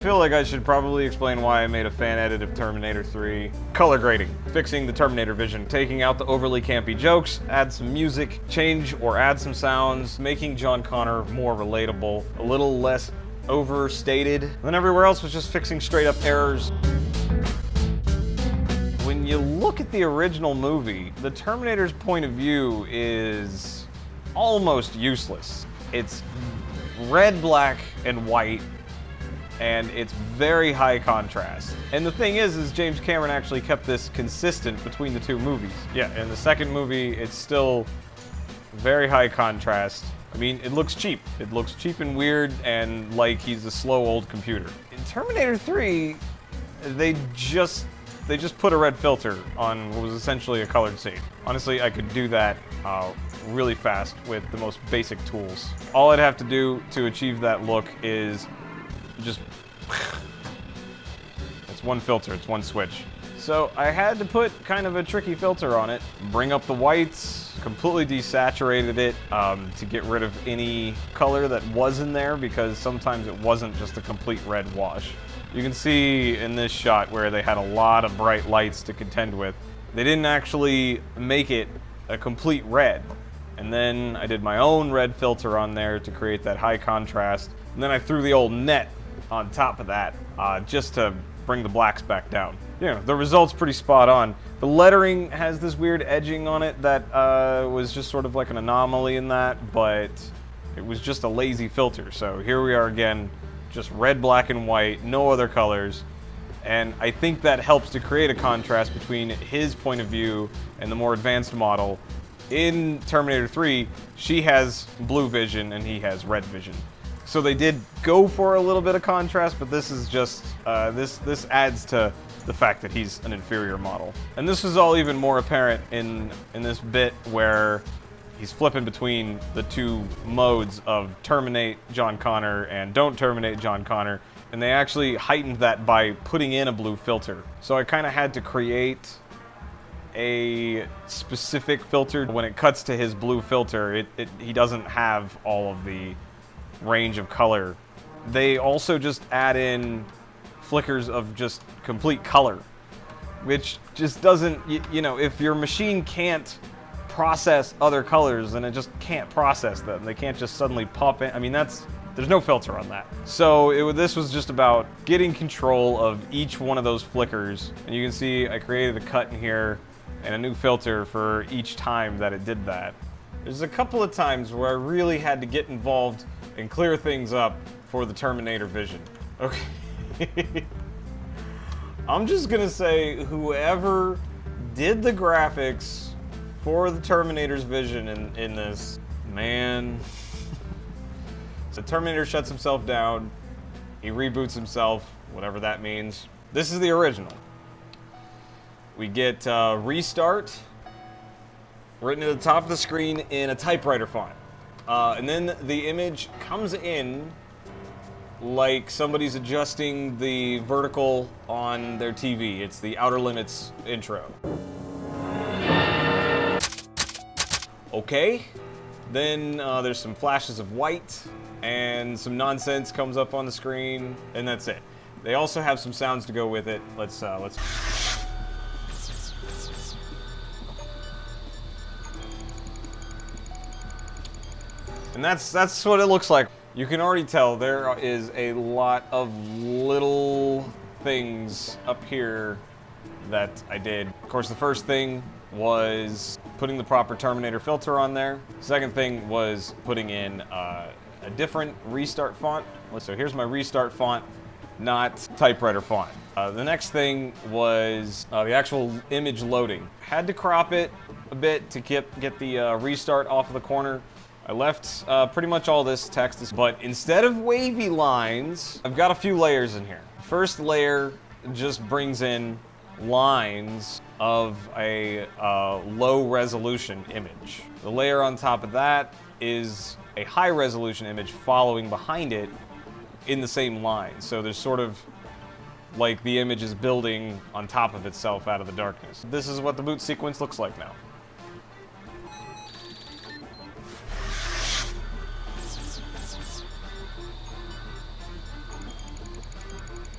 I feel like I should probably explain why I made a fan edit of Terminator 3. Color grading, fixing the Terminator vision, taking out the overly campy jokes, add some music, change or add some sounds, making John Connor more relatable, a little less overstated. And then everywhere else was just fixing straight up errors. When you look at the original movie, the Terminator's point of view is almost useless. It's red, black, and white, and it's very high contrast. And the thing is James Cameron actually kept this consistent between the two movies. Yeah, in the second movie, it's still very high contrast. I mean, it looks cheap. It looks cheap and weird and like he's a slow old computer. In Terminator 3, they just put a red filter on what was essentially a colored scene. Honestly, I could do that really fast with the most basic tools. All I'd have to do to achieve that look is just... it's one filter, it's one switch. So I had to put kind of a tricky filter on it, bring up the whites, completely desaturated it to get rid of any color that was in there, because sometimes it wasn't just a complete red wash. You can see in this shot where they had a lot of bright lights to contend with. They didn't actually make it a complete red. And then I did my own red filter on there to create that high contrast. And then I threw the old net on top of that just to bring the blacks back down. You know, the result's pretty spot on. The lettering has this weird edging on it that was just sort of like an anomaly in that, but it was just a lazy filter. So here we are again, just red, black, and white, no other colors. And I think that helps to create a contrast between his point of view and the more advanced model. In Terminator 3, she has blue vision and he has red vision. So they did go for a little bit of contrast, but this is just, this adds to the fact that he's an inferior model. And this is all even more apparent in this bit where he's flipping between the two modes of terminate John Connor and don't terminate John Connor. And they actually heightened that by putting in a blue filter. So I kind of had to create a specific filter. When it cuts to his blue filter, he doesn't have all of the range of color. They also just add in flickers of just complete color, which just doesn't, you know, if your machine can't process other colors, then it just can't process them. They can't just suddenly pop in. I mean, there's no filter on that. So this was just about getting control of each one of those flickers. And you can see I created a cut in here and a new filter for each time that it did that. There's a couple of times where I really had to get involved and clear things up for the Terminator vision. Okay. I'm just gonna say whoever did the graphics for the Terminator's vision in this, man. So Terminator shuts himself down, he reboots himself, whatever that means. This is the original. We get restart written at the top of the screen in a typewriter font. And then the image comes in like somebody's adjusting the vertical on their TV. It's the Outer Limits intro. Okay, then there's some flashes of white and some nonsense comes up on the screen, and that's it. They also have some sounds to go with it. Let's. And that's what it looks like. You can already tell there is a lot of little things up here that I did. Of course, the first thing was putting the proper Terminator filter on there. Second thing was putting in a different restart font. So here's my restart font, not typewriter font. The next thing was the actual image loading. Had to crop it a bit to get the restart off of the corner. I left pretty much all this text, but instead of wavy lines, I've got a few layers in here. First layer just brings in lines of a low resolution image. The layer on top of that is a high resolution image following behind it in the same line. So there's sort of like the image is building on top of itself out of the darkness. This is what the boot sequence looks like now.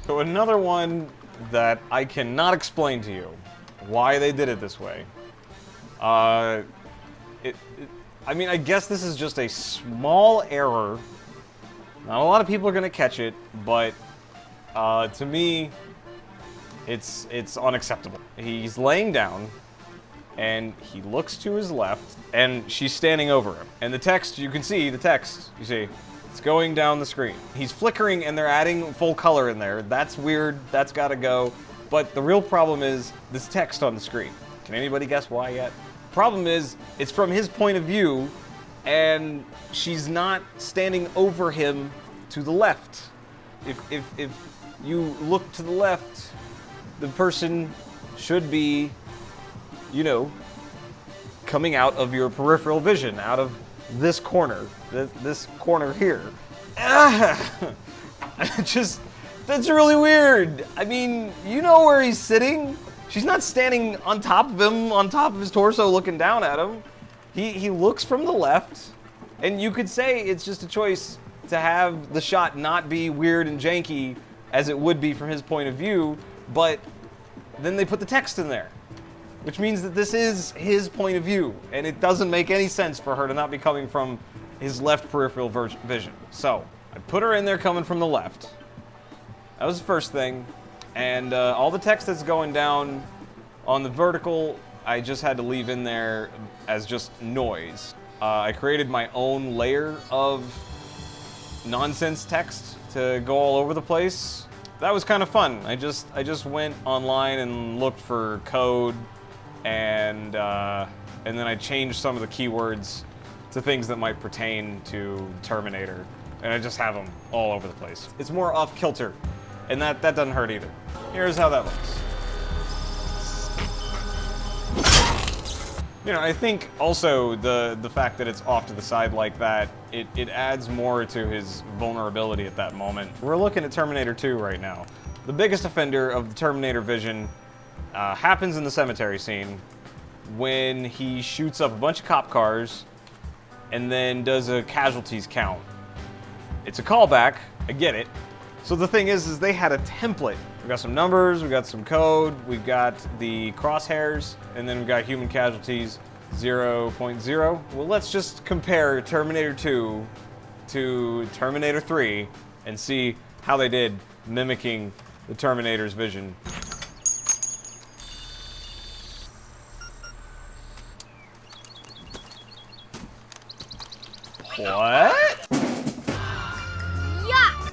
So another one that I cannot explain to you why they did it this way. I mean, I guess this is just a small error. Not a lot of people are gonna catch it, but to me, it's unacceptable. He's laying down, and he looks to his left, and she's standing over him. And the text, you can see the text. You see, it's going down the screen. He's flickering, and they're adding full color in there. That's weird. That's got to go. But the real problem is this text on the screen. Can anybody guess why yet? Problem is, it's from his point of view, and she's not standing over him to the left. If you look to the left, the person should be, you know, coming out of your peripheral vision, out of this corner, this corner here. That's really weird. I mean, you know where he's sitting. She's not standing on top of him, on top of his torso, looking down at him. He looks from the left, and you could say it's just a choice to have the shot not be weird and janky as it would be from his point of view, but then they put the text in there, which means that this is his point of view, and it doesn't make any sense for her to not be coming from his left peripheral vision. So I put her in there coming from the left. That was the first thing. And all the text that's going down on the vertical, I just had to leave in there as just noise. I created my own layer of nonsense text to go all over the place. That was kind of fun. I just went online and looked for code, and then I changed some of the keywords to things that might pertain to Terminator, and I just have them all over the place. It's more off kilter, and that doesn't hurt either. Here's how that looks. You know, I think also the fact that it's off to the side like that, it adds more to his vulnerability at that moment. We're looking at Terminator 2 right now. The biggest offender of the Terminator vision happens in the cemetery scene when he shoots up a bunch of cop cars and then does a casualties count. It's a callback, I get it. So the thing is they had a template. We've got some numbers, we've got some code, we've got the crosshairs, and then we've got human casualties 0.0. Well, let's just compare Terminator 2 to Terminator 3 and see how they did mimicking the Terminator's vision. What?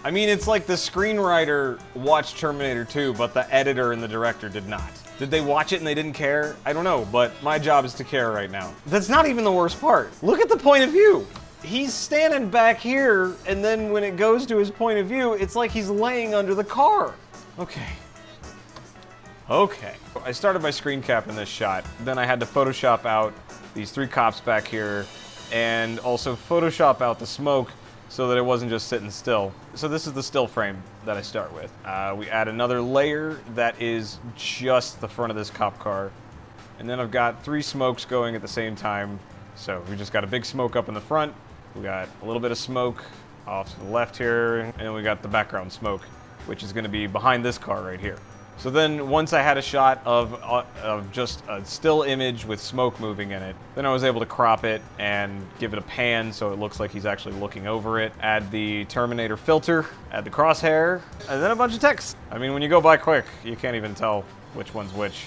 I mean, it's like the screenwriter watched Terminator 2, but the editor and the director did not. Did they watch it and they didn't care? I don't know, but my job is to care right now. That's not even the worst part. Look at the point of view. He's standing back here, and then when it goes to his point of view, it's like he's laying under the car. Okay. Okay. I started by screen capping this shot. Then I had to Photoshop out these 3 cops back here, and also Photoshop out the smoke so that it wasn't just sitting still. So this is the still frame that I start with. We add another layer that is just the front of this cop car. And then I've got 3 smokes going at the same time. So we just got a big smoke up in the front. We got a little bit of smoke off to the left here. And then we got the background smoke, which is gonna be behind this car right here. So then once I had a shot of just a still image with smoke moving in it, then I was able to crop it and give it a pan so it looks like he's actually looking over it. Add the Terminator filter, add the crosshair, and then a bunch of text. I mean, when you go by quick, you can't even tell which one's which.